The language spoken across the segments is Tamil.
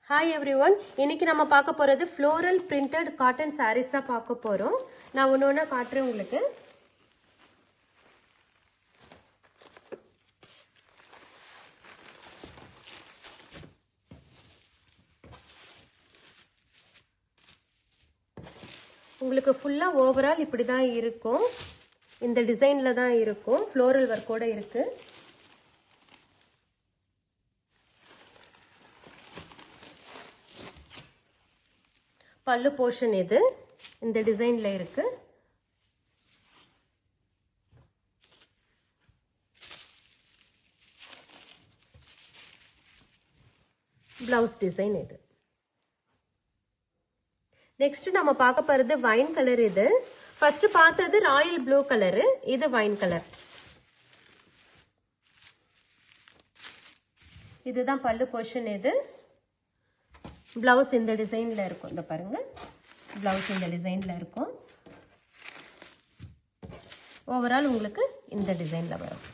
Hi everyone, இன்னைக்கு நம்ம பார்க்க போறது floral printed cotton sarees தான் பார்க்க போறோம். நான் ஒண்ணொண்ணா காட்டுறேன் உங்களுக்கு. உங்களுக்கு ஃபுல்லா ஓவரால் இப்படி தான் இருக்கும். இந்த டிசைன்ல தான் இருக்கும். floral work ஓட இருக்கு. பல்லு போர்ஷன் இது இந்த டிசைன்ல இருக்கு. பிளவுஸ் டிசைன் இது. நெக்ஸ்ட் நம்ம பார்க்க போறது வைன் கலர். இது ஃபர்ஸ்ட் பார்த்தது ராயல் ப்ளூ கலர், இது வைன் கலர். இதுதான் பல்லு போர்ஷன். இது பிளவுஸ் இந்த டிசைன்ல இருக்கும். இந்த பாருங்க, பிளவுஸ் இந்த டிசைன்ல இருக்கும். ஓவரால் உங்களுக்கு இந்த டிசைன்ல வரும்.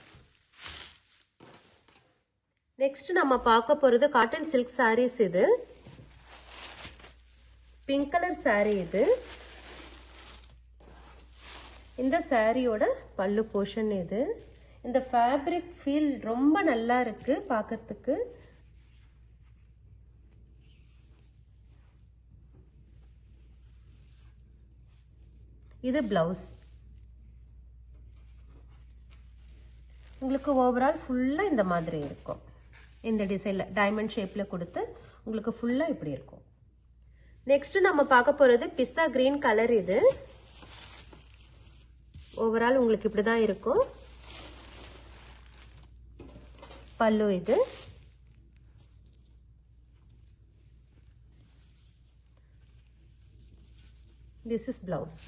நெக்ஸ்ட் நம்ம பார்க்க போறது காட்டன் சில்க் சாரீஸ். இது பிங்க் கலர் சாரி. இது இந்த சாரியோட பல்லு போர்ஷன். இது இந்த ஃபேப்ரிக் ஃபீல் ரொம்ப நல்லா இருக்கு பார்க்கிறதுக்கு. இது பிளவுஸ். உங்களுக்கு ஓவரால் ஃபுல்லா இந்த மாதிரி இருக்கும். இந்த டிசைன்ல டைமண்ட் ஷேப்ல கொடுத்து உங்களுக்கு ஃபுல்லா இப்படி இருக்கும். நெக்ஸ்ட் நம்ம பார்க்க போறது பிஸ்தா கிரீன் கலர். இது ஓவரால் உங்களுக்கு இப்படிதான் இருக்கும். பல்லு இது. This is blouse.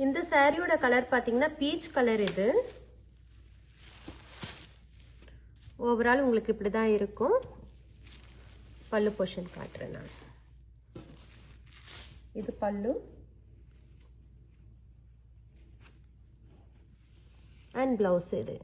இந்த சாரியோட கலர் பாத்தீங்கன்னா பீச் கலர். இது ஓவரால் உங்களுக்கு இப்படிதான் இருக்கும். பல்லு போர்ஷன் காட்டுறேன் நான். இது பல்லு அண்ட் பிளவுஸ். இது